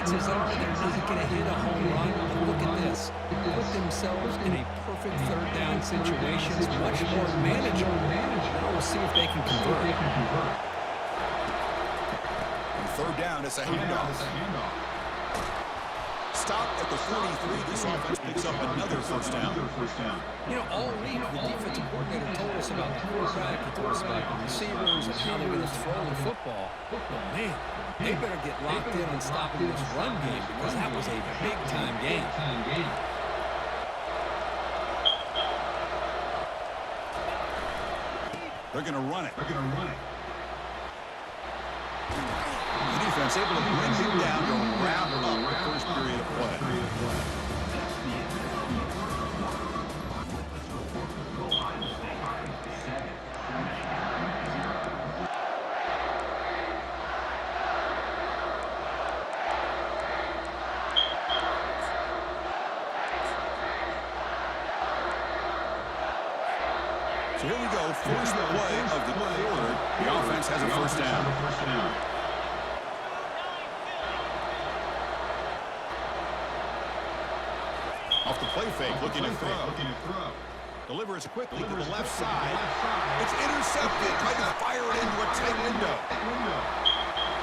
chances are they're not going to hit a home run. But look at this. Put themselves in a perfect third down situation. It's much more manageable. Now we'll see if they can convert. On third down, it's a handoff. Stop at the 43. This offense picks up another first down. You know, all week, the defensive coordinator told us about the quarterback. He told us about the receivers and how they're going to throw the football. But, man, they better get locked in on stopping this run game because that was a big-time game. They're going to run it. The defense able to bring him down to round up the first period of play. So here we go, first play of the quarter. The offense has a first down. Off the play fake, looking to throw. Delivers quickly to the left side. It's intercepted. Trying to fire it into a tight window.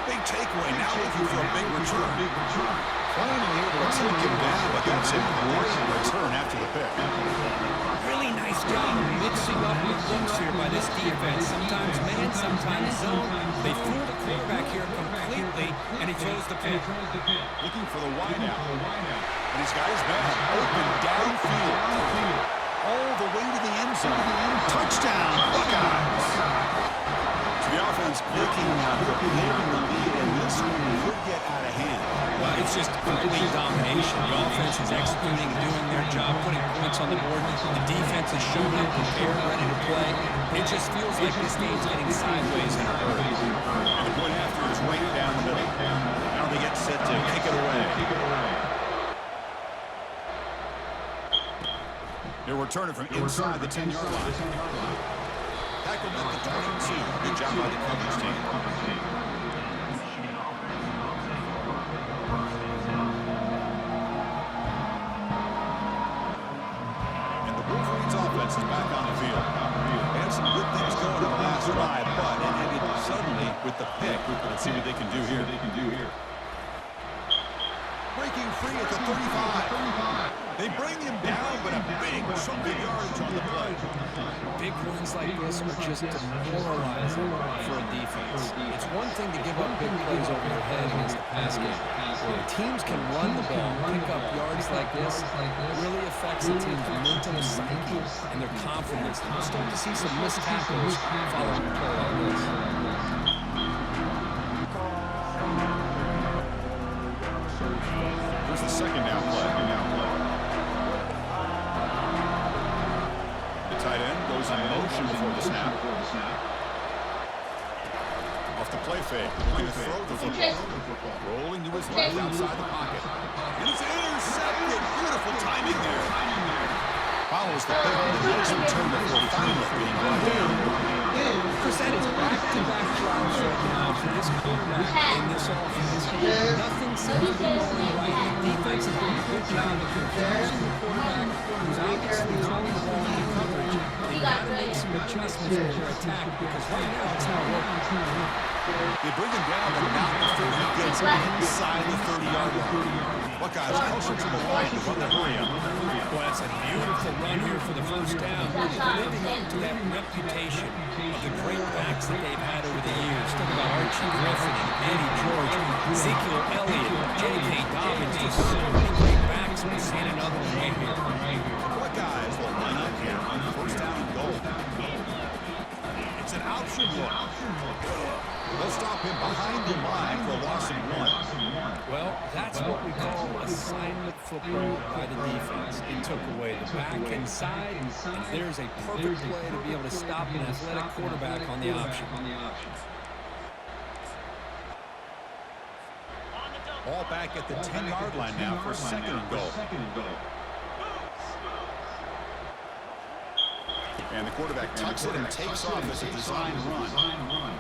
Big takeaway. Now looking for a big return. Finally able to take him down, but that's a great return after the pick. Really nice job mixing up the looks here by this defense. Sometimes man, sometimes zone. They fool the quarterback here completely, and he throws the pick. Looking for the wideout. And he's got his man open downfield. All the way to the end zone. Touchdown, Buckeyes. So the offense looking the lead, and this one could get out of hand. Well, it's just complete domination. The offense is executing, doing their job, putting points on the board. The defense is showing up prepared, ready to play. It just feels like this game's getting sideways in a hurry. And the point after is right down the middle. Now they get set to kick it away. They're returning from inside the 10-yard line. Tackled at the 22. Good job by the coverage team. And the Wolverines offense is back on the field. They had some good things going on the last drive, but it ended suddenly with the pick. Let's see what they can do here. Breaking free at the 35. They bring him down, but a big chunk of yardage on the play. Big runs like this are just demoralizing for a defense. It's one thing to give up big plays over your head against the pass game. When teams can run the ball, pick up yards like this, it really affects the team's mental psyche and their confidence. We'll start to see some missed tackles following a play like this. Here's the second down play. The tight end goes in motion before the snap. Off the play fake, looking to throw the football. Rolling to his left outside the pocket. And it's intercepted. Beautiful timing there. Follows the pick with a nice return before finally being brought down. Chris, that is back-to-back drives right now for this quarterback in this offense. Nothing seems to be going right. The defense is doing a good job of confusing the quarterback who's obviously throwing the ball in coverage. They've got to make some adjustments in their attack because right now it's not working. They bring him down, but not before he gets inside the 30-yard line. Buckeyes closer to the line to run the hurry up. Well, that's a beautiful run here for the first down. Living up to that reputation of the great backs that they've had over the years. Think about Archie Griffin and Eddie George, Ezekiel Elliott, J.K. Dobbins, just so many great backs. We're seeing another one right here. Buckeyes will line up here on first down and goal. It's an option look. They'll stop him behind the line for a loss of 1. Well, that's what we call assignment football by the defense. It took away the back inside, and there's a perfect play to be able to stop an athletic quarterback on the option. Ball back at the 10-yard line now for second and goal. And the quarterback tucks it and takes off as a design run.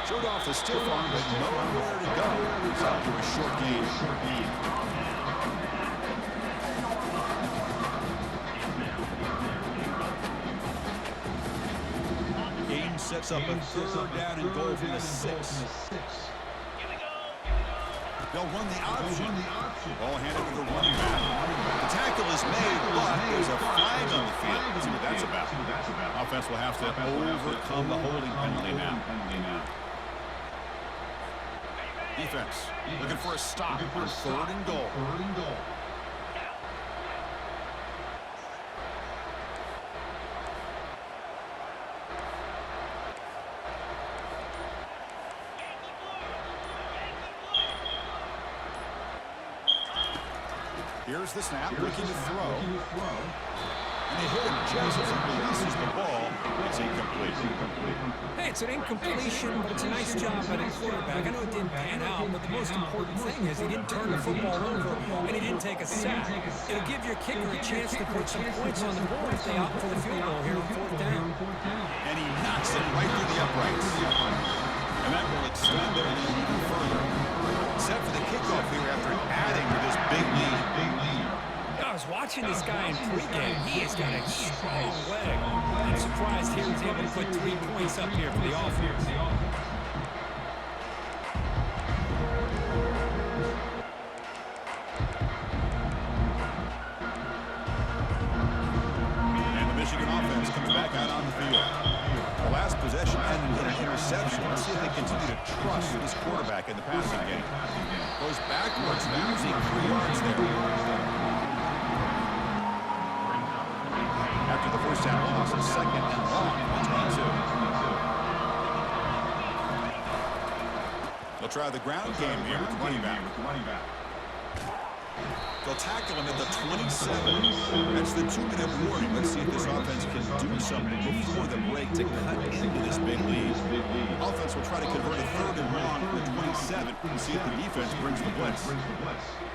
Showed off the stiff arm, but nowhere to go. It's out to a short game. Game sets up a third down and goal from the 6. They'll run the option. Ball handed to the running back. The tackle is made, but there's a flag on the field. Let's see what that's about. Offense will have to overcome the holding penalty now. Defense looking for a stop on 3rd and goal. Here's the snap, looking to throw. And they hit him just as he releases the ball. It's incomplete. Hey, it's an incompletion, but it's a nice job by the quarterback. I know it didn't pan out, but the most important thing is he didn't turn the football over, and he didn't take a sack. It'll give your kicker a chance to put some points on the board if they opt for the field goal here on 4th down. And he knocks it right through the uprights. And that will extend their lead even further. Set for the kickoff here after adding to this big lead. I was watching this guy in pregame. He has got a strong leg. I'm surprised he was able to put 3 points up here for the offense. And the Michigan offense comes back out on the field. The last possession ended in an interception. Let's see if they continue to trust this quarterback in the passing game. Goes backwards, losing 3 yards there. After the first down loss, a 2nd and long, 122. They'll try the ground game here with the running back. They'll tackle him at the 27. That's the 2-minute warning. Let's see if this offense can do something before the break to cut into this big lead. Offense will try to convert a 3rd and long from the 27 and see if the defense brings the blitz.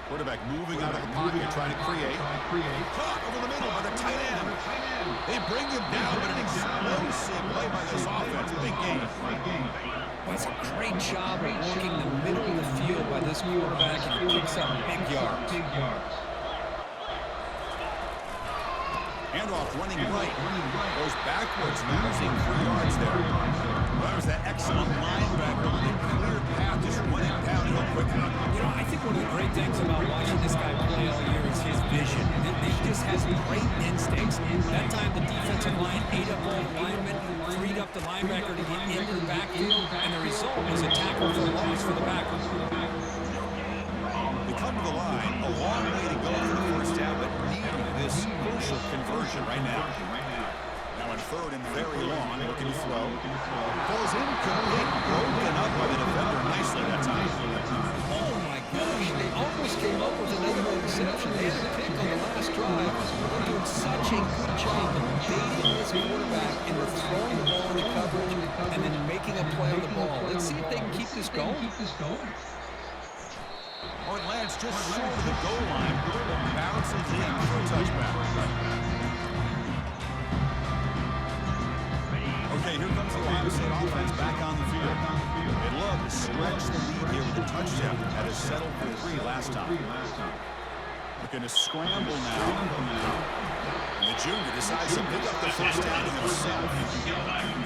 Quarterback moving out of the pocket, trying to create. Caught over the middle by the tight end. They bring him down, but an explosive play by this offense. Big game. Well, it's a great job of working the middle of the field by this quarterback, and he picks up big yards. Handoff running right. Goes backwards, losing 3 yards there. Well, there's that excellent linebacker with a clear path just running downhill quickly. You know, I think one of the great things about watching this guy play all year is his vision. He just has great instincts. That time the defensive line ate up all the linemen, freed up the linebacker to get into the backfield, and the result was a tackle for loss for the backer. They come to the line, a long way to go for the first down, but needing this crucial conversion right now. Now in 3rd and very long, looking to throw. Goes incomplete, broken up by the defender nicely that time. Oh my gosh, they almost came up with another interception. They had a pick on the last drive. They're doing such a good job of baiting this quarterback into throwing the ball into coverage and then making a play on the ball. Let's see if they can keep this going. Or it lands just short of the goal line, but bounces in for a touchback. Okay, here comes the Ohio State offense back on the field. They'd love to stretch the lead here with a touchdown that has settled for 3 last time. Looking to scramble now. And the junior decides to pick up the first down himself.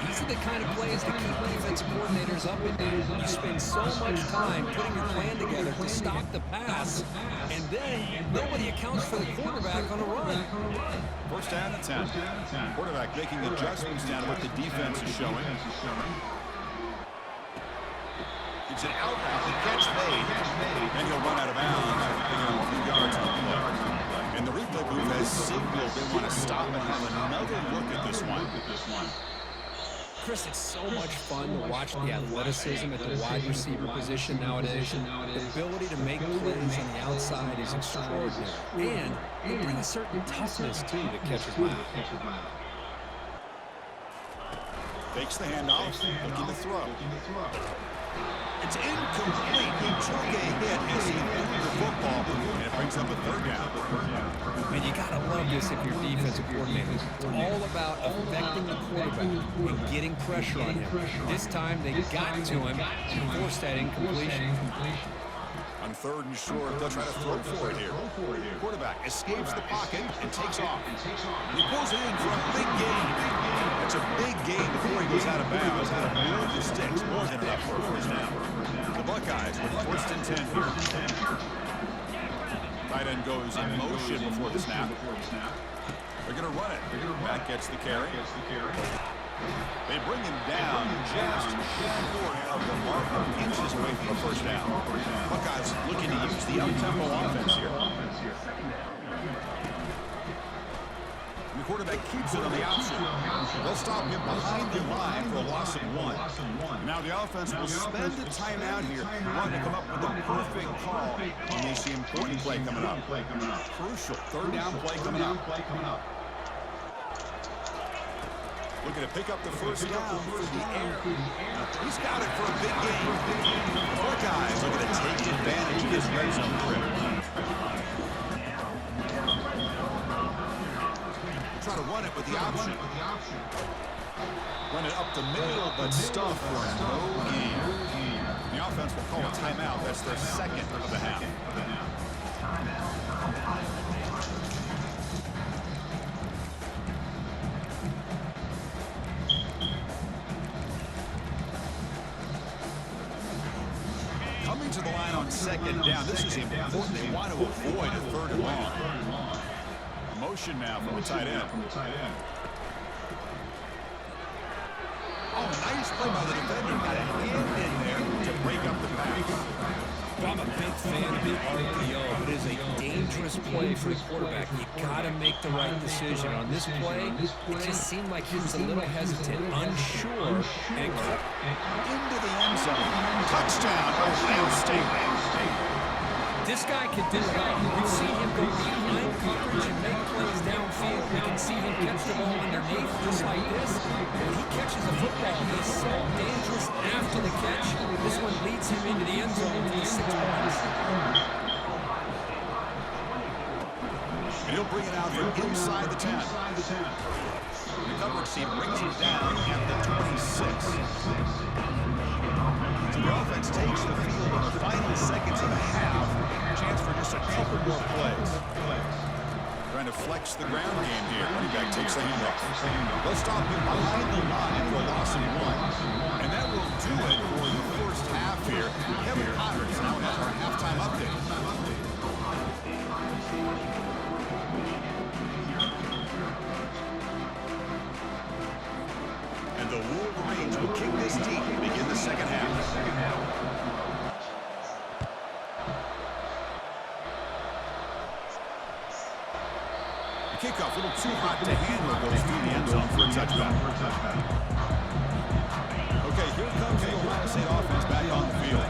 These are the kind of plays that keep defensive coordinators up at night. You spend so much time putting your plan together to stop the pass, and then nobody accounts for the quarterback on a run. First down and 10. Quarterback making adjustments down to what the defense is showing. It's an out route, the catch made, and he'll run out of bounds. A few yards on the play. And the replay booth has signaled they want to stop and have another look at this one. Chris, it's so much fun to watch the athleticism at the wide receiver position nowadays. The ability to make plays on the outside is extraordinary. And they bring a certain toughness, too, that catches my eye. Fakes the handoff, looking to throw. It's incomplete. He took a hit as he threw the football, and it brings up a third down. And you got to love this if you're defensive coordinator. It's all about affecting the quarterback and getting pressure on him. This time they got to him and forced that incompletion. On third and short, they'll try to throw for it here. Quarterback escapes the pocket and takes off. He pulls it in for a big gain. That's a big gain before he goes out of bounds. Out of the sticks, more than enough for a first down. The Buckeyes with first and 10 here. Tight end goes in motion before the snap. They're going to run it. Matt gets the carry. They bring him down just short of the mark, inches away from the first down. Buckeyes looking to use the up-tempo offense here. The quarterback keeps it on the option. They'll stop him behind the line for a loss of 1. Now the offense will spend a timeout here, wanting to come up with a perfect call on this important play coming up. Crucial third down play coming up. Looking to pick up the first down through the air. He's got it for a big gain. Buckeyes looking to take advantage of this red zone trip. Try to run it with the option. Run it up the middle, but stuff for no gain. The offense will call a timeout. That's their second of the half. Coming to the line on second down. This is important. They want to avoid a third and long. Motion now from the tight end. Oh, nice play by the defender. Got a hand in there to break up the pass. I'm a big fan of the RPO. It is a dangerous play for the quarterback. You got to make the right decision. On this play, it just seemed like he was a little hesitant, unsure, and into the end zone. Touchdown, Ohio State. This guy can do it all. We've seen him go behind coverage and make plays downfield. We can see him catch the ball underneath just like this. When he catches the football, he's so dangerous after the catch. This one leads him into the end zone for the 6 points. And he'll bring it out from inside the 10. The coverage team brings him down at the 26. So the offense takes the field in the final seconds of the half. Chance for just a couple more plays. Trying to flex the ground game here. Running back takes the handoff. They'll stop him behind the line for a loss of 1. And that will do it for the first half here. Kevin Connors now has our halftime update. And the Wolverines will kick this deep to begin the second half. The kickoff, a little too hot to handle, goes through the end zone for a touchback. Okay, here comes the Ohio State offense back on the field.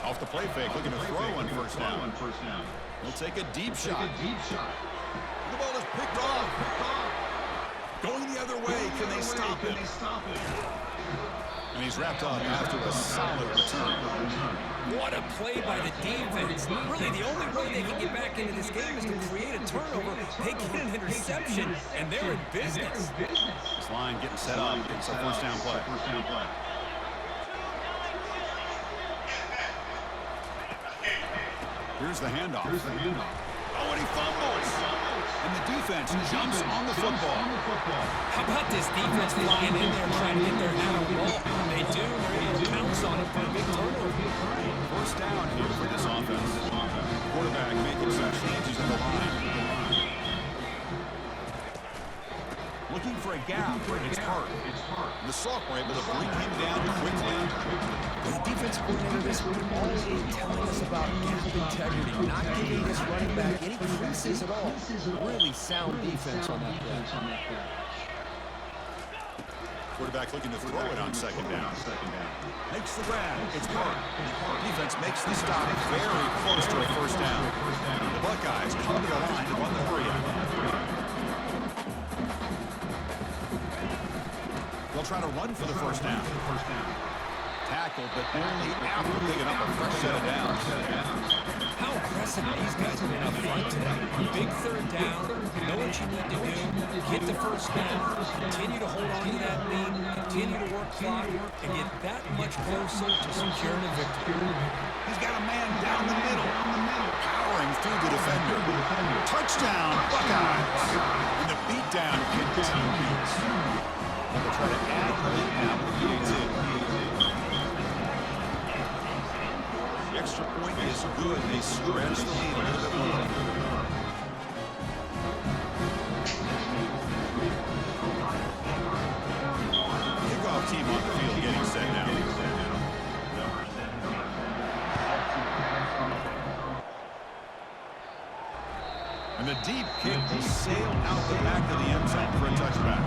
Off the play fake, looking to throw on first down. He'll take a deep shot. The ball is picked off. Going the other way, can they stop him? And he's wrapped up after a solid return. What a play by the defense. Really, the only way they can get back into this game is to create a turnover. They get an interception, and they're in business. This line getting set up. It's a first down play. Here's the handoff. Oh, and he fumbles. And the defense jumps on the football. How about this defense flying in there trying to get their hand on the ball? They do. They're able to pounce on it for a big turnover. First down here for this offense. Quarterback making some changes at the line. Looking for a gap. It's hard. The Sock were able to bring him down quickly. The defense coordinator this week already telling us about gap integrity, not giving this running back any creases at all. Really sound defense on that play. Quarterback looking to throw it on second down. Makes the grab. It's hard. Defense makes the stop very close to a first down. The Buckeyes come to the line to run the hurry up. They'll try to run for the first down. Tackled, but only after picking up a fresh set of downs. How impressive these guys have been up front today. Big third down, know what you need to do, get the first down, continue to hold on to that lead, continue to work clock, and get that much closer to securing a victory. He's got a man down the middle, powering through the defender. Touchdown, Buckeyes! And the beatdown continues. They'll try to add the lead now with the PAT. The extra point is good. They stretch the lead a little bit more. Kickoff team on the field getting set now. And the deep kick will sail out the back of the end zone for a touchback.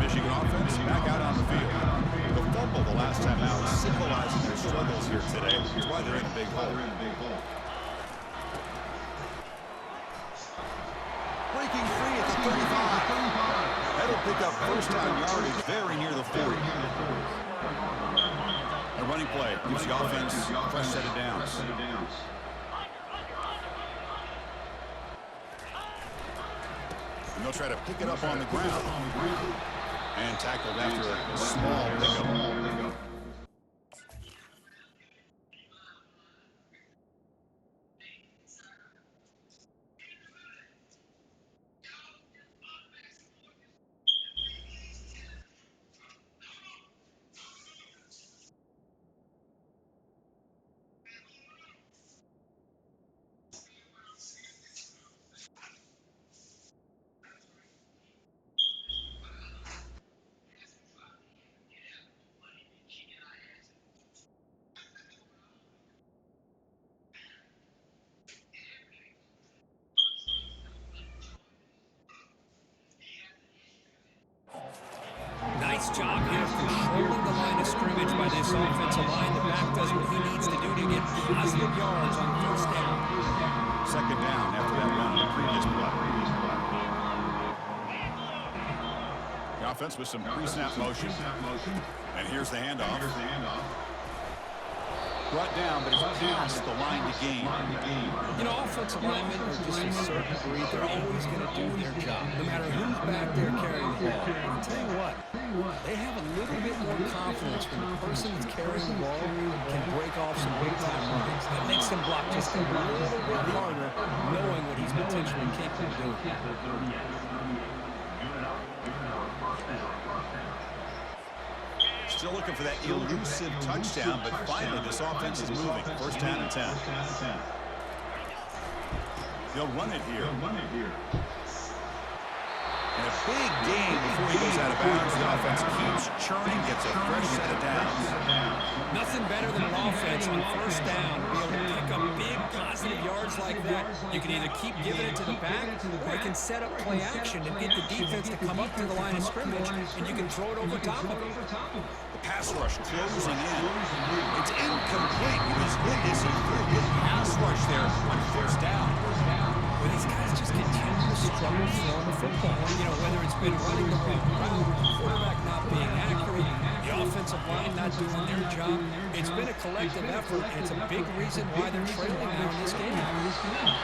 Michigan offense back out on the field. The fumble the last time out symbolizing their struggles here today. That's why they're in a big hole. Breaking free at the 35. That'll pick up first-time yardage very near the 40. A running play gives the offense a fresh set of downs. And they'll try to pick it up on the ground. And tackled after a small pickup. Nice job here controlling the line of scrimmage by this offensive line. The back does what he needs to do to get positive yards on first down. Second down after that run on the previous play. The offense with some pre-snap motion. And here's the handoff. Brought down, but it's past the line to gain. You know, offensive linemen are just a certain breed. They're always going to do their job, no matter who's back there carrying the ball. I'll tell you what, they have a little bit more confidence when the person that's carrying the ball can break off some big-time runs. That makes them block just a little bit harder, knowing what he's potentially capable of doing. Still looking for that elusive touchdown, but finally this offense is moving. First down and 10. They'll run it here. And a big gain before he goes out of bounds. The offense keeps churning, gets a fresh set of downs. Nothing better than an offense on first down to be able to pick up big positive yards like that. You can either keep giving it to the back, or you can set up play action and get the defense to come up to the line of scrimmage, and you can throw it over top of it. The pass rush closing in. It's incomplete. He was witnessing a good pass rush there on first down. Well, these guys just continue to struggle throwing the football. You know, whether it's been running the wrong route, the quarterback not being accurate, the offensive line not doing their job. It's been a collective effort, and it's a big reason why they're trailing now in this game.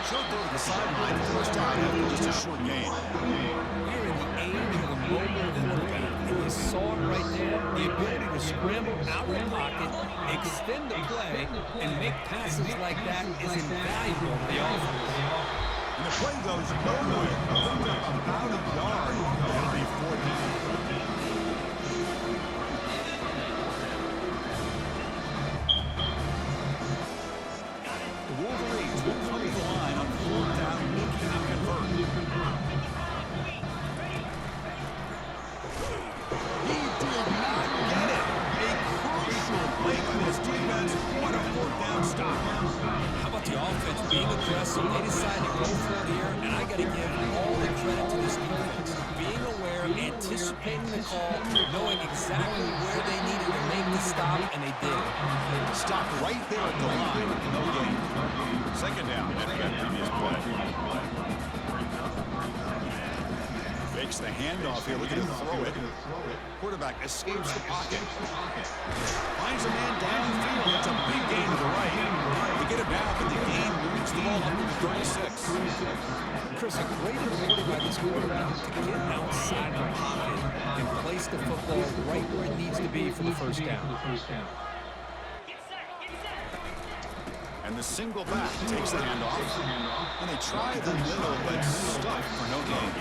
Short throw to the sideline, first down after just a short gain. We're in the age of the mobile quarterback, and you saw it right there. The ability to scramble out of the pocket, extend the play, and make passes like that is invaluable to the offense. And the play goes nowhere. About a yard. It'll be 4 down. The Wolverines will come to the line on 4th down, looking to convert. He did not get it. A crucial play by this defense. What a 4th down stop. How about the offense being aggressive? They decided to go for it here, and I got to give all the credit to this defense. Being aware, anticipating the call, knowing exactly where they needed to make the stop, and they did. Stopped right there at the line. No gain. Second down after that previous play. Fakes the handoff here, looking to throw it. Quarterback escapes the pocket. Finds a man downfield. It's a big gain to the right. They get it down, but the gain moves the ball up to 36. Chris, a great ability by this quarterback to get outside the pocket and place the football right where it needs to be for the first down. And the single back takes the handoff. And they try the middle, but stuck for no gain.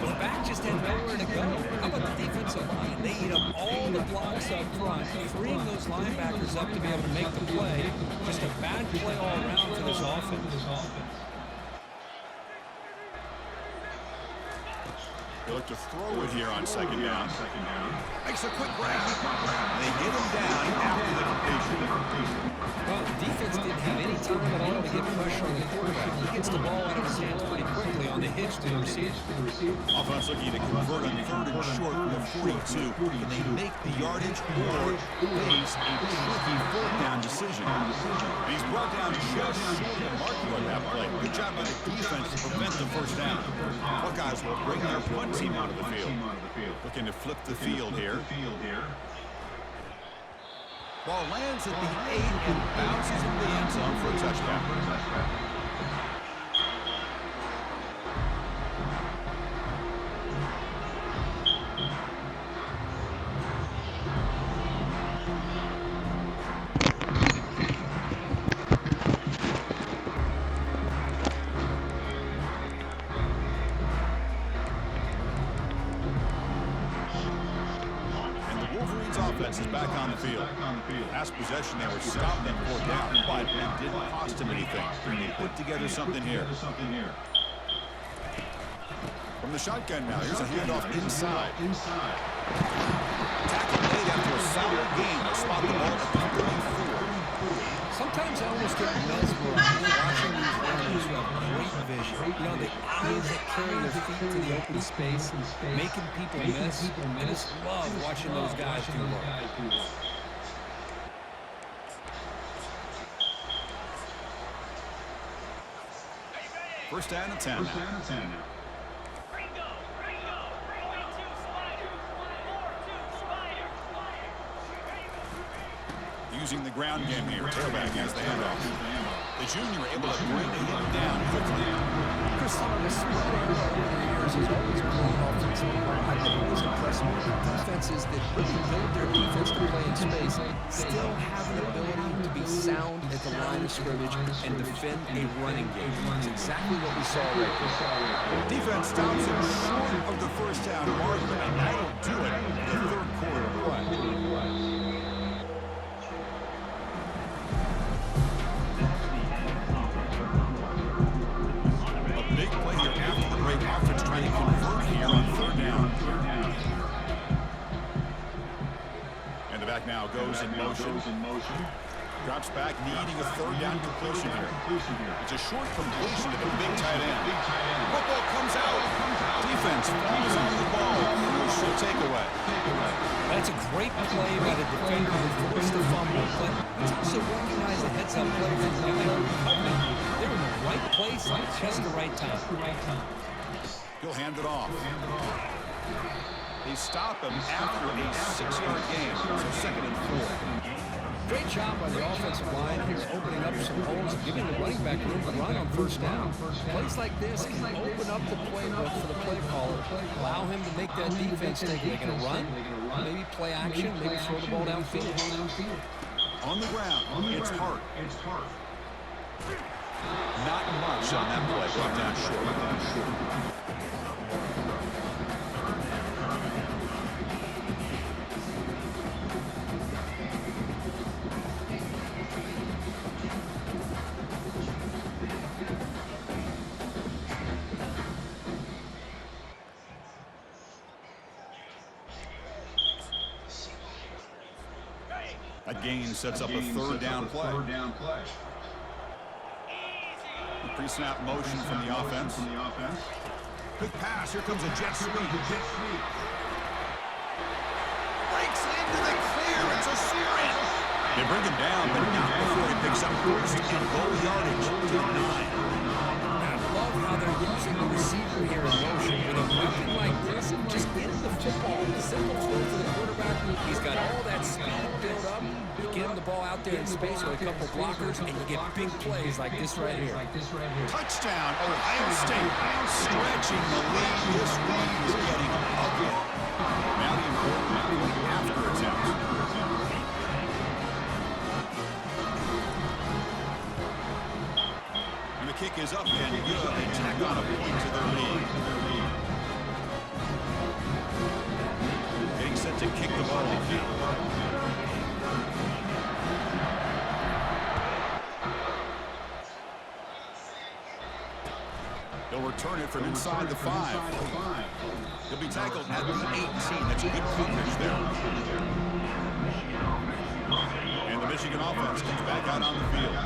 The back just had nowhere to go. How about the defensive line? They eat up all the blocks up front, freeing those linebackers up to be able to make the play. Just a bad play all around for this offense. They look to throw it here on second down. Makes a quick grab. They get him down after the completion. Well, the defense didn't have any time at all to get pressure on the quarterback. He gets the ball out of his hands pretty quickly on the hitch to the receiver. Offense looking to convert on third and short from the 42. Can they make the yardage or face a tricky fourth down decision? And he's brought down just short of marking on that play. Good job by the defense to prevent the first down. Buckeyes will bring their punt team out of the field. Looking to flip the field here. Ball lands at the 8 and bounces in the end zone for a touchdown. Offense is back on the field. Last possession, they were stopped and fourth down, but it didn't cost him anything. They put together something here. From the shotgun now, here's a handoff inside. Tackle made after a solid gain to spot the ball at the 34. Sometimes I almost get mesmerized watching these runners who have great vision. You know, the eyes that carry their feet to the open space, making people miss. I just love watching those guys do work. First down and 10. Using the ground game here. Tailback has the handoff. The junior able to bring him down quickly. Chris, the spread over the years has always been offensive. I think it was impressive with defenses that really build their defense to play in space, still have an ability to be sound at the line of scrimmage and defend a running game. It's exactly what we saw right there. Defense stops him short of the first down marker, and that'll do it in the third quarter play. Big play here after the break. Offense trying to convert here on third down. And the back now goes in motion. Drops back, needing a third down completion here. It's a short completion to the big tight end. Football comes out. Defense falls on the ball. Crucial takeaway. That's a great play by the defender who forced the fumble, but let's also recognize the heads-up play from the guy who recovered. They're in the right place at just the right time. He'll hand it off. They stop him after a 6-yard gain, so second and 4. Great job by the offensive line here, opening up some holes and giving the running back room to run on first down. Plays like this can open up the playbook for the play caller, allow him to make that defense think they're going to run, maybe play action, maybe throw the ball downfield. On the ground, it's Hart. Not much on that play, brought down short. That gain sets up a third down play. Pre-snap motion from the offense. Quick pass. Here comes a jet sweep. Breaks into the clear. It's a sprint. They bring him down, but not before he picks up first and goal yardage to the 9. I love how they're using the receiver here in motion. With a weapon like this, just get him the football. Simple throw for the quarterback. He's got all that speed built up. You get him the ball out there in space with a couple blockers, and you get big plays like this right here. Touchdown, Ohio State. Stretching the lead. This one is getting ugly. Now the important point after attempt. And the kick is up and good. They tack on a point to their lead. Getting set to kick the ball off now. They'll return it from inside the 5. He'll be tackled at the 18. That's a good coverage there. And the Michigan offense comes back out on the field.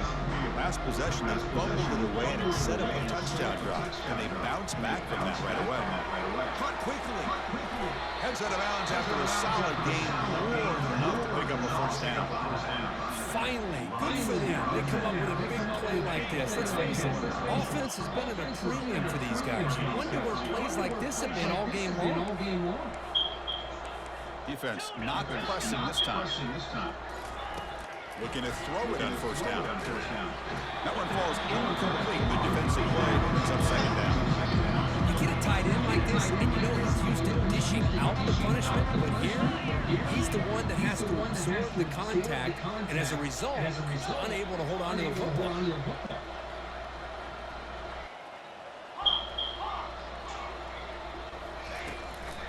Last possession, they fumbled it away and it set up a touchdown drive. And they bounce back from that right away. Caught quickly. Heads out of bounds after a solid game. More than enough to pick up a first down. Finally, good for them. They come up with a big play like this. Let's face it, offense has been at a premium for these guys. You wonder where plays like this have been all game long. Defense not pressing this time. Looking to throw it on first down. That one falls incomplete. Good defensive play. It's up second down. You get a tight end like this, and you know he's used to dishing out the punishment, but here, he's the one that has to absorb the contact, and as a result, he's unable to hold on to the football.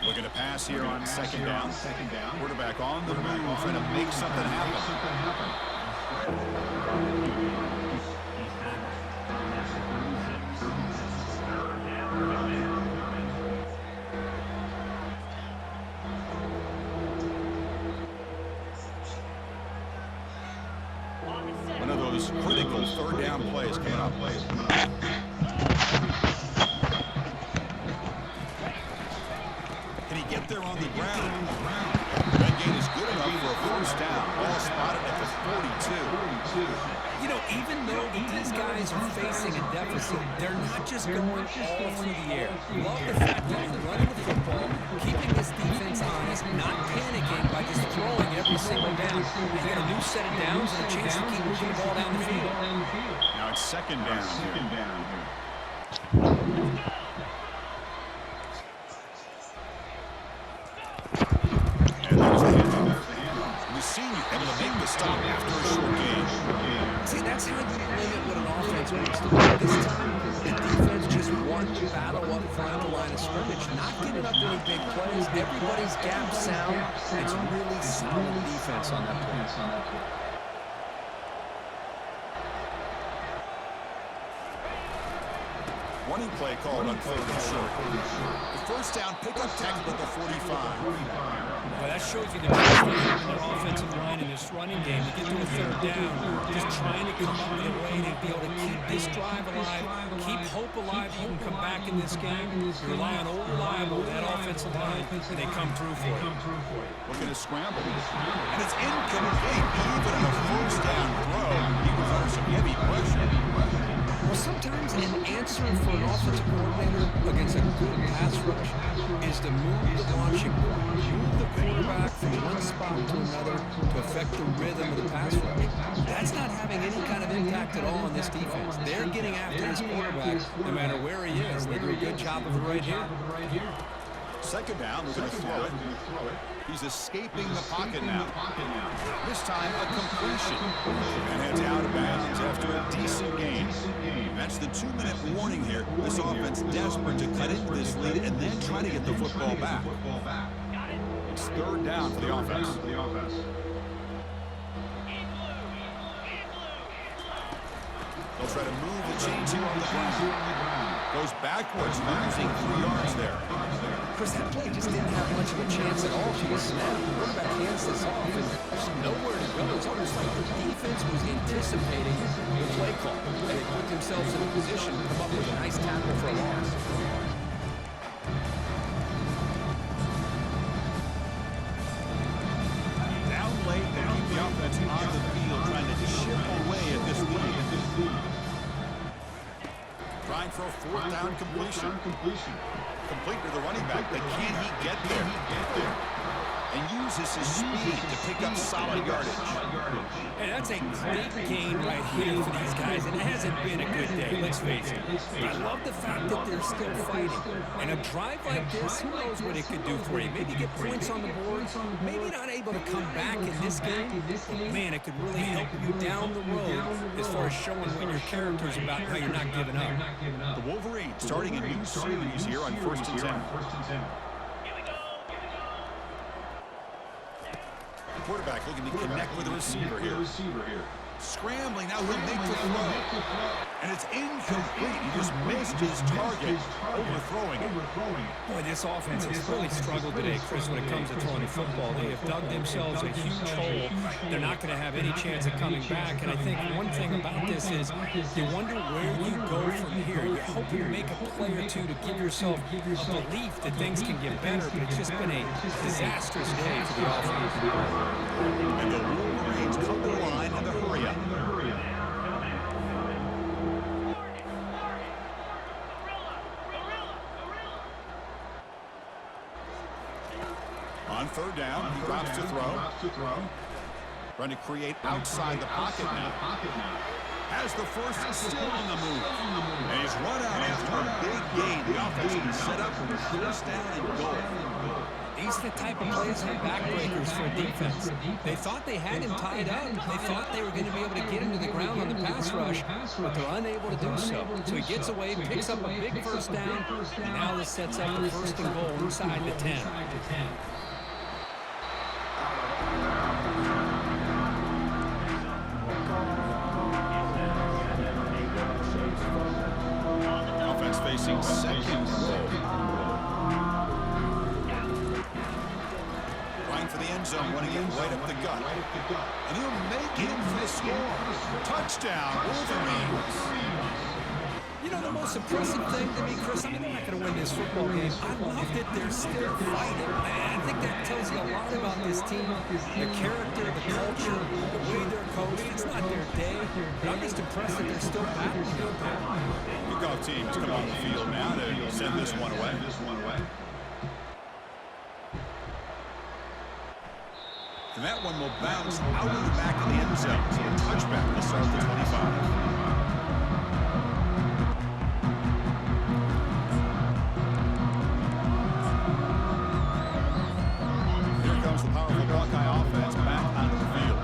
Looking to pass here on second down. Quarterback on the move, trying to make something happen. One of those critical third down plays came up. Can he get there on the ground? That gain is good enough for a first down. Ball spotted at the 42. You know, even though these guys are facing a deficit, they're not just going all through the air. Love the fact that they're running the football, keeping this defense honest, not panicking by just throwing every single down. They get a new set of downs and a chance to keep moving the ball down the field. Now it's second down here. And there's the handoff. We've seen you able to make the stop after a short game. See, that's how you limit what an offense wants to do. This time, the defense just won the battle up front of the line of scrimmage, not giving up any big plays. Everybody's gap sound. It's really solid defense on that play. Warning play called on third and short. The first down pickup tackle at the 45. Well, that shows you the difference in their offensive line in this running game. To get to a third down, just trying to come up with a way to be able to keep this drive alive, keep hope alive. You can come back in this game. You rely on old reliable, that offensive line, and they come through for you. Looking to scramble. And it's incomplete. Even on a first down throw, he was under some heavy pressure. Well, sometimes an answer for an offensive coordinator against a good pass rush is to move the launching point, move the quarterback from one spot to another to affect the rhythm of the pass rush. That's not having any kind of impact at all on this defense. They're getting after this quarterback no matter where he is. They do a good job of it right here. Second down, we're going to throw it. He's escaping the pocket now. This time, a completion. And heads out of bounds after a decent gain. That's the 2-minute warning here. This offense desperate to cut into this lead and then try to get the football back. It's third down for the offense. They'll try to move the chains here on the ground. Goes backwards, losing 3 yards there. Chris, that play just didn't have much of a chance at all to a snap. The quarterback hands this off, and there's nowhere to go. It's almost like the defense was anticipating the play call, and they put themselves in a position to come up with a nice tackle for a loss. Down late, they keep the offense on the field. Trying for a fourth down completion. Complete to the running back, but can he get there? And uses his speed to pick up solid yardage. And that's a great gain right here for these guys. And it hasn't been a good day, let's face it. But I love the fact that they're still fighting. And a drive like this, who knows what it could do for you. Maybe get points on the board. Maybe not able to come back in this game. But man, it could really help you down the road as far as showing when your character's about how you're not giving up. The Wolverines starting a new series here on 1st and 10. Quarterback looking to connect with the receiver here. Scrambling, now he'll make the throw. And it's incomplete. He just missed his target, overthrowing it. Boy, this offense has really struggled today, Chris, when it comes to throwing the football. They have dug themselves a huge hole. They're not going to have any chance of coming back. And I think one thing about this is you wonder where you go from here. You hope you make a play or two to give yourself a belief that things can get better, but it's just been a disastrous day for the offense. And the Wolverines come to the line in the hurry up. On 3rd down, he drops to throw. Trying to create outside the pocket now. Has the first and still on the move. And he's run out after a big gain. The offense is set up for 1st down and goal. These are the type of plays that are backbreakers for a defense. They thought they had him tied up. They thought they were going to be able to get him to the ground on the pass rush, but they're unable to do so. So he gets away, picks up a big 1st down, and now this sets up a 1st and goal inside the 10. Offense facing 2nd and goal. For the end zone, running it right up the gut. And he'll make it for the score. Touchdown, Wolverines. You know, the most impressive thing to me, Chris, I mean, they're not going to win this football game. I love that they're still fighting. I think that tells you a lot about this team, the character, the culture, the way they're coached. It's not their day, but I'm just impressed that they're still battling out there. Kickoff teams come on the field now to send this one away. And that one will bounce out of the back of the end zone. So a touchback will start the 25. Here comes the powerful Buckeye offense back onto the field.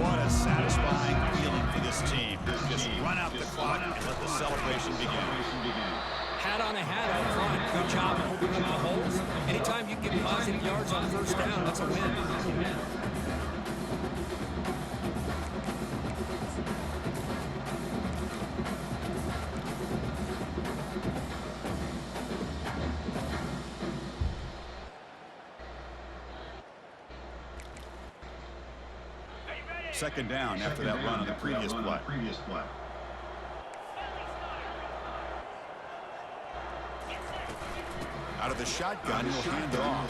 What a satisfying feeling for this team. Just run out the clock and let the celebration begin. Hat on a hat up front. Good job of opening up the holes. Anytime you get positive yards on 1st down, that's a win. Second down after that run on the previous play. Out of the shotgun, he'll hand it off.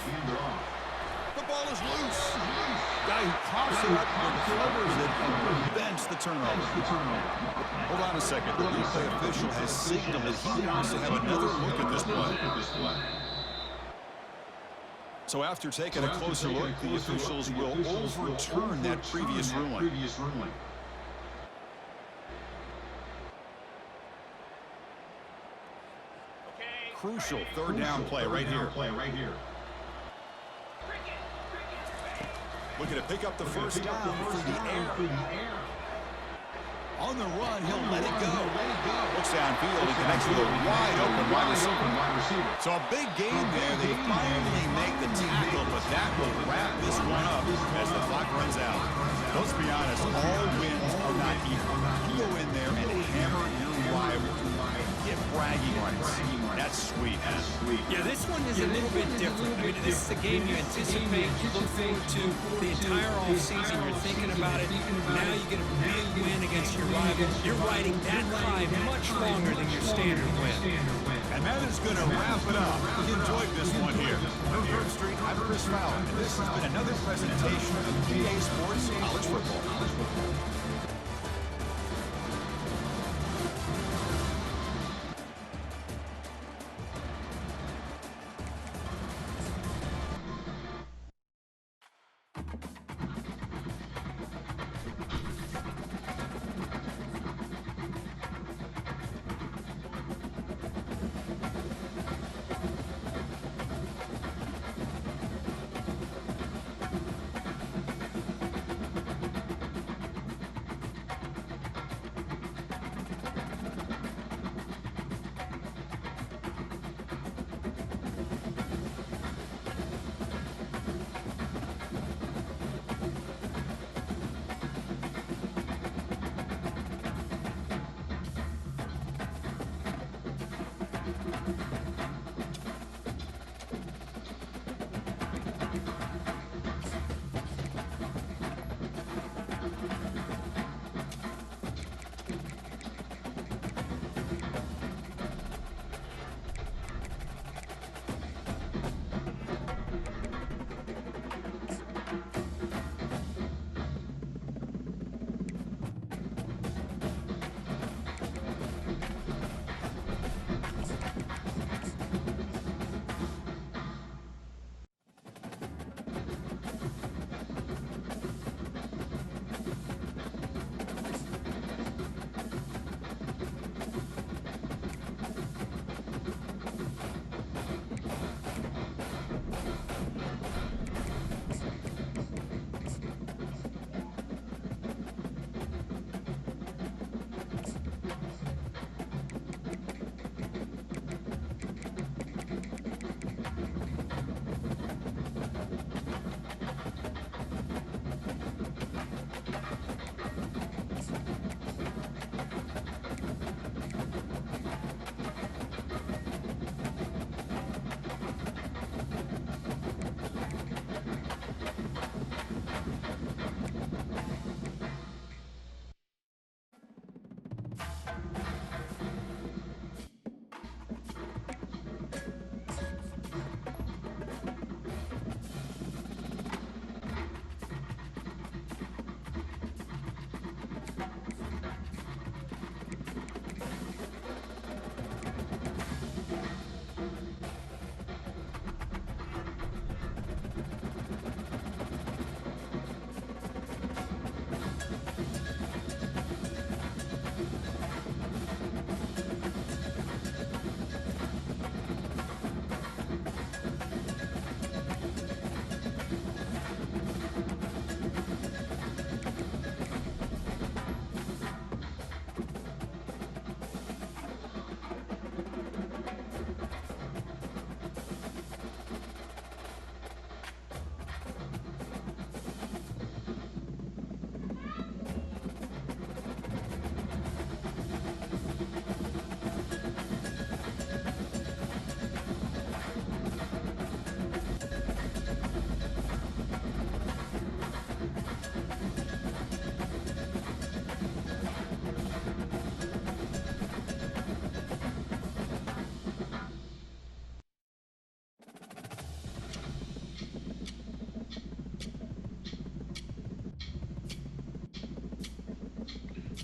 The ball is loose. Guy who pops it up and covers it and prevents the turnover. Hold on a second. The replay official has signaled that he wants to have another look at this play. So after taking a closer look, the officials will overturn that previous ruling. Crucial 3rd down play right here. Looking to pick up the 1st down through the air. On the run, he'll let it go. Looks downfield and connects with a wide open wide receiver. So a big game there. They finally make the tackle, but that will wrap this one up as the clock runs out. Let's be honest, all wins are not equal. You go in there and hammer your rival. Get bragging rights. That's sweet. Yeah, this one is a little bit different. I mean, this is a game you anticipate, you look forward to the entire offseason. You're thinking about it. Now you get a big win against your rival. You're riding that high much longer than your standard win. And that is going to wrap it up. We enjoyed this one here. From 3rd Street, I'm Chris Fowler, and this has been another presentation of EA Sports College Football.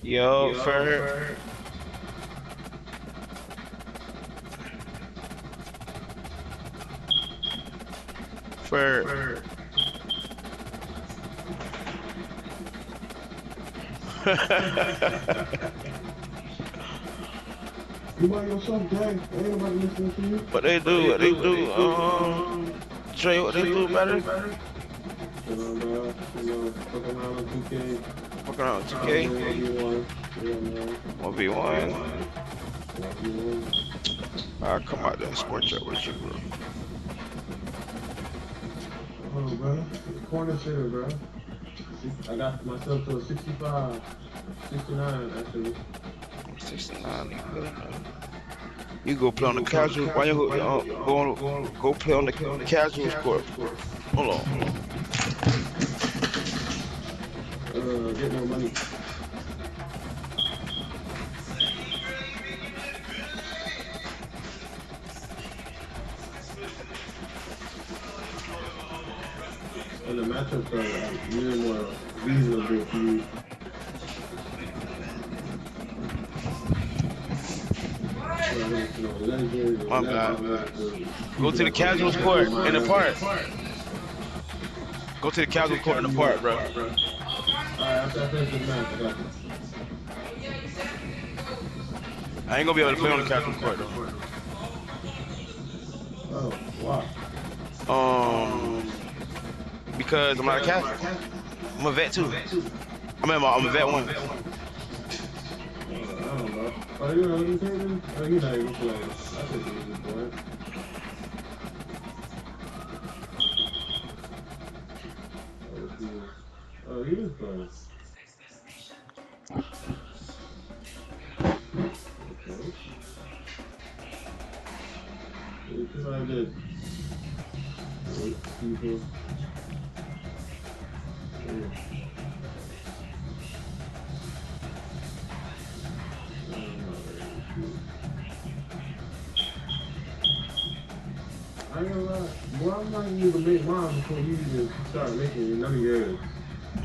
Yo, Ferg. Ferg. You by yourself, Dad. Ain't nobody listening to you. What they do? What they do? Dre, what they do better? You know, bro. You know, fuck around on 2K. Fucking around Play 2K. 1v1. Yeah, man. 1v1. 1v1. I'll come out there and sport chat with you, bro. Oh, bro. Corner sitter, bro. I got myself to a 65. 69, actually. 69, you good enough. You go play on the casual. Why you go play on the casuals court? Hold on. Get more money. And the matchups are really more reasonable for you. My bad. Go to the casuals court in the park. Go to the casuals court in the park, bro. Alright, after I finish this match, I got you. I ain't gonna be able to play on the casuals court though. Oh, wow. Because I'm not a casual. I'm a vet too. I'm a vet one. I don't know. Oh, you know, you taking? Oh, you're not even playing. I think you're just playing. Oh, he is playing. Okay. It's like this. People. Yeah. I ain't gonna lie. Boy, I'm not even gonna make mine before you even start making none of yours.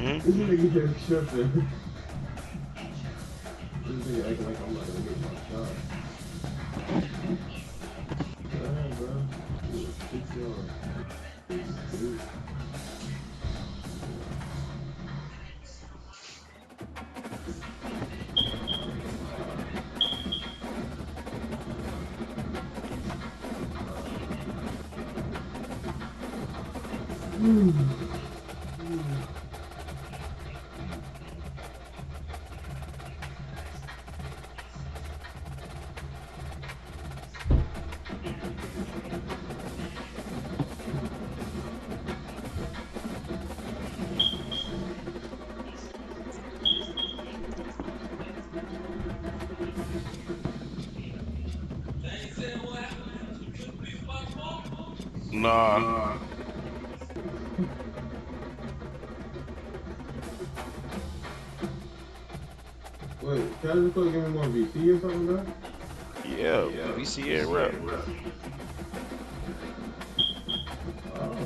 This nigga here tripping. This nigga acting like I'm not gonna make my shot. Damn, bro. You a 6 yard. Nah. Wait, can I just give me more VC or something, bro? Yeah, VCA rep. Oh.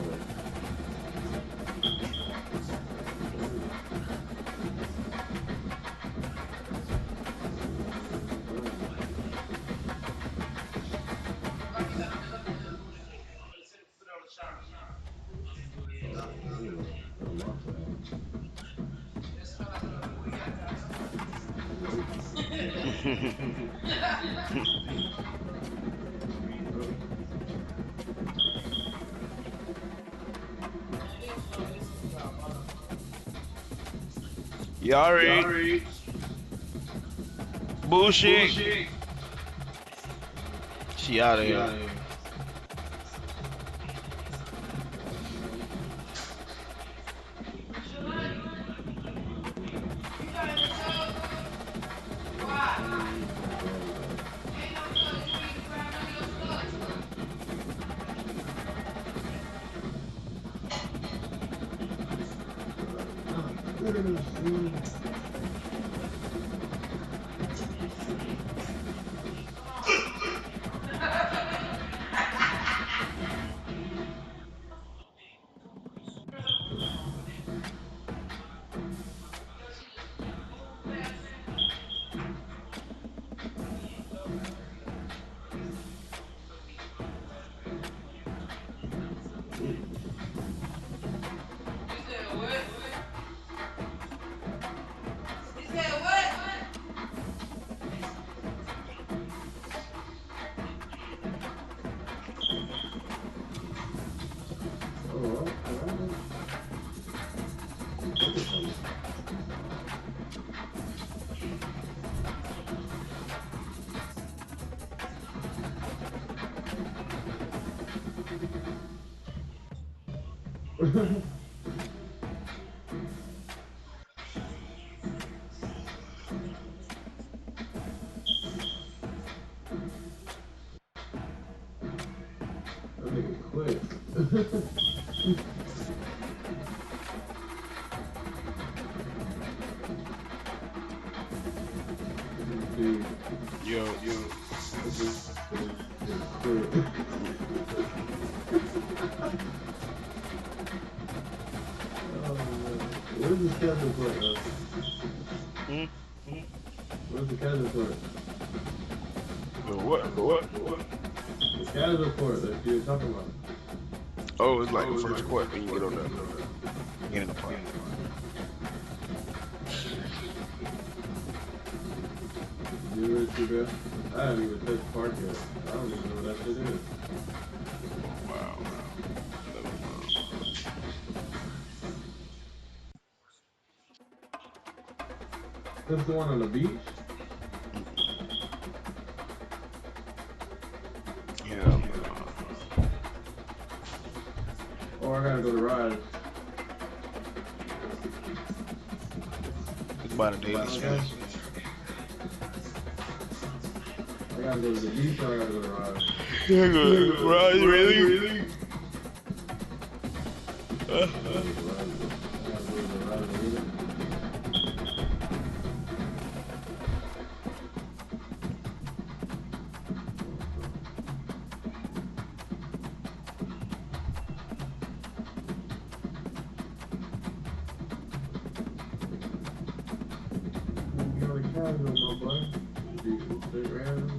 Yari. Bullshit. She out of here. That nigga quit. Yo. Where's the schedule for it, Where's the schedule for it? What? The schedule for it that you were talking about. Oh, it's like the first quarter when you get on the beginning of the play. You really see that? I haven't even touched Park yet. I don't even know what that shit is. Wow. That's the one on the beach? Yeah. Or I gotta go to Rise. It's about a daily swim. I gotta go to the beach or I gotta go to Rise. Yeah, good. Right, really? I gotta go to Rise Arena. You know the casual, my boy. Straight random.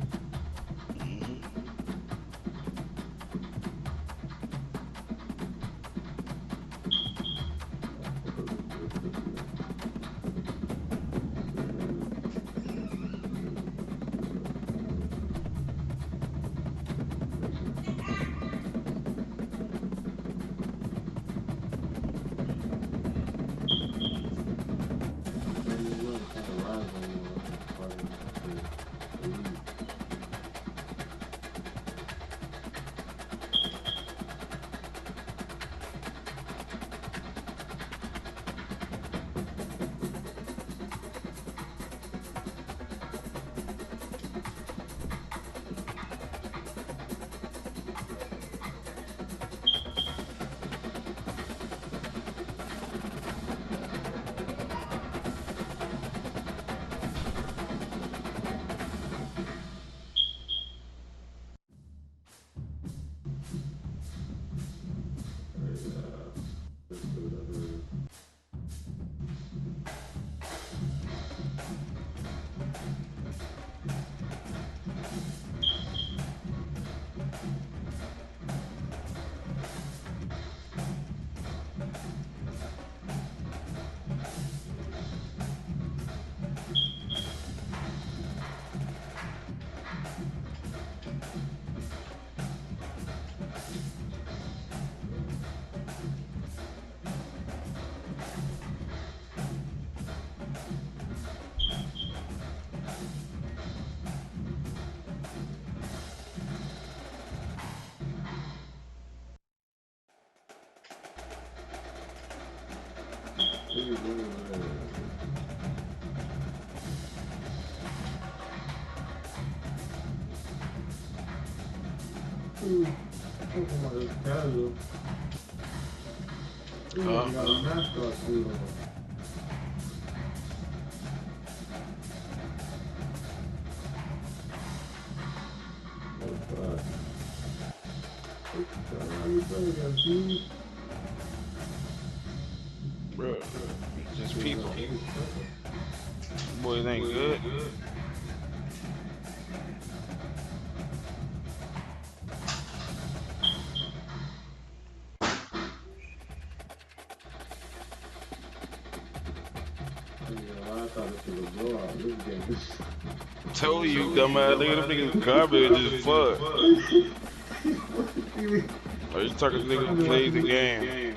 Casual. You got a mascot suit on. Bro, just people. Boys ain't good. Told you, dumbass. Look at them niggas garbage as fuck. Are you talking to niggas who plays the game?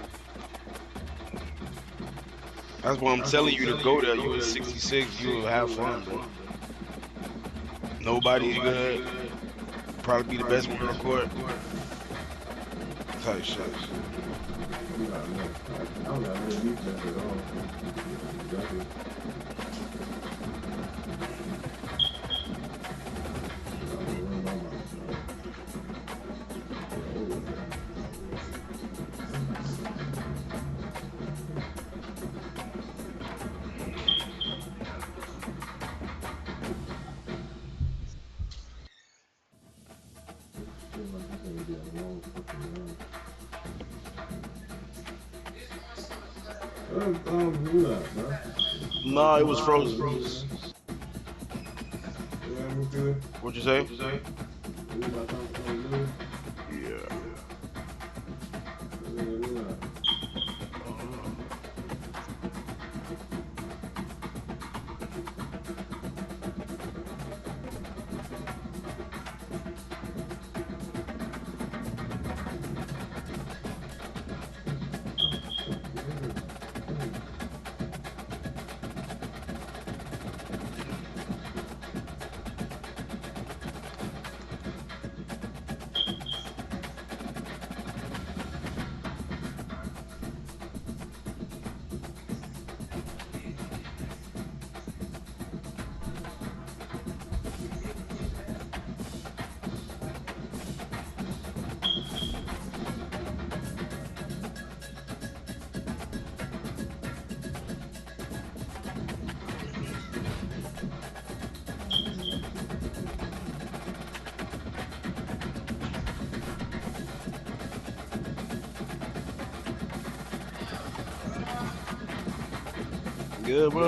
That's why I'm telling you to go there. You at 66, you will have fun, bro. Nobody's good. Probably be the best one on the court. Type shit. We got no. I don't got no defense at all. Exactly. I'm gonna run by myself. Seems like it's gonna be a long fucking run. Who that, bro? Nah, it was frozen. Yeah, we good. What'd you say? We about to lose. Yeah. Who that? Good, bro.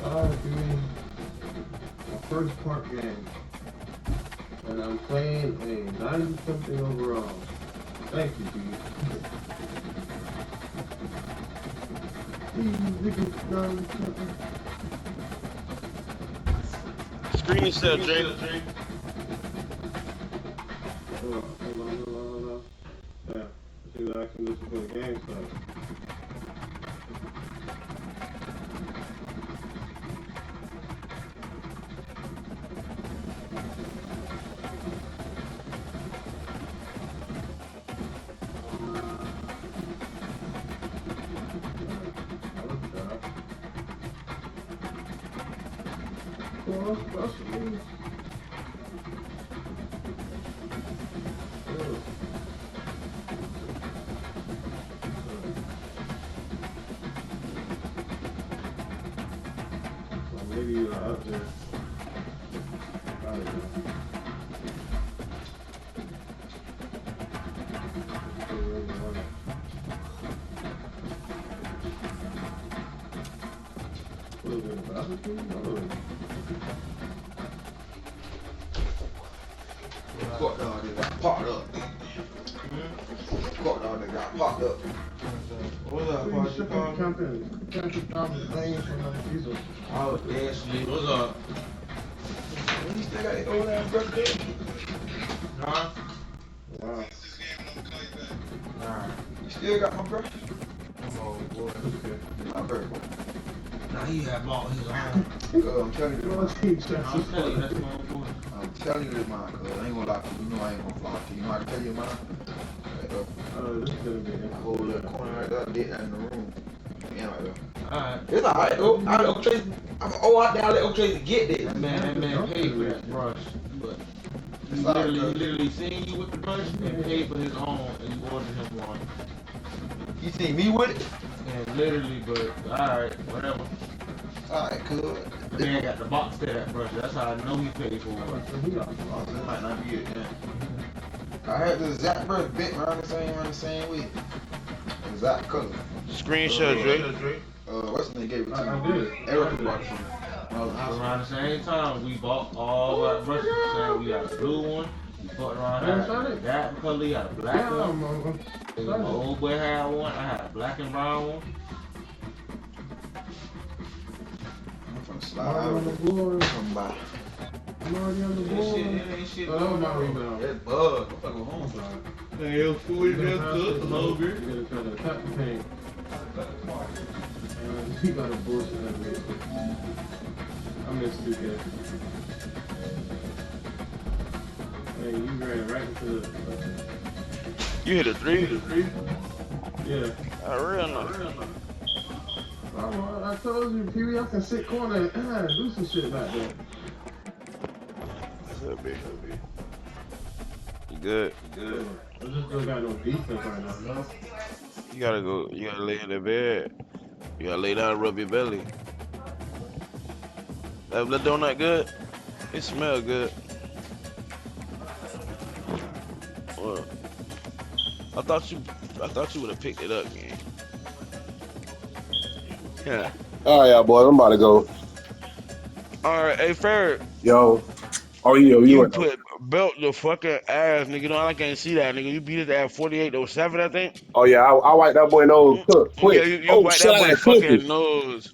Give me my first park game. And I'm playing a 90-something overall. Thank you, dude. Screen share, Jay. Hold on. Yeah. See what I can do for the game stuff. Maybe you're up there. I don't know. Court dog that got popped up. Court dog that got popped up. What's up, Party? Oh, yeah, sweet. What's up? You still got that old ass birthday? Huh? Wow. Nah. You still got my birthday? Oh, boy. My birthday. Nah, he had bought his own. I'm telling you, that's my boy. I'm telling you this, man, cuz I ain't gonna lie to you. You know I ain't gonna fly to you. You know how to tell you, man? This is gonna be That whole little corner right there, did that in the room. Yeah, right there. Alright. It's alright, though. I let Tracy, I'm out there, I let Tracy get this. That man paid for that brush, but he literally seen you with the brush and paid for his own, and you ordered him one. You seen me with it? And literally, but alright, whatever. Alright, cool. The man got the box to that brush. That's how I know he paid for it. Oh, this might not be it, yeah. I had the exact brush bit around the same week. Exact color. Screenshot, Drake. What's the name gave it to I me? did. Eric bought it from me. Around the same time, we bought all our brushes. So we got a blue one. We fucked around, had that color, you had a black one. And my old boy had one. I had a black and brown one. I'm from slide on the board. Come by. I'm already on the That board. shit, that ain't shit. Oh, that was my rebound. That's bug. I'm fucking home side. Hey, yo, food is that cook, hungry. You gotta try to tap the paint. He got a bullshit that way. I miss 2K. Hey, you ran right into the... You hit a three? Yeah. I real know. I told you, Pee-wee, I can sit corner and do some shit back there. That'd be. You good? I just don't got no defense right now, no? You gotta lay in the bed. You gotta lay down and rub your belly. That donut good? It smell good. Well, I thought you would have picked it up, man. Yeah. All right, y'all boys, I'm about to go. All right, hey Ferret. Yo. Oh, yeah, You put belt the fucking ass, nigga. No, I can't see that, nigga. You beat his ass 48-07, I think. Oh, yeah, I wiped that boy nose quick. Yeah, you Oh, wipe shit, that I boy got clippers. fucking nose.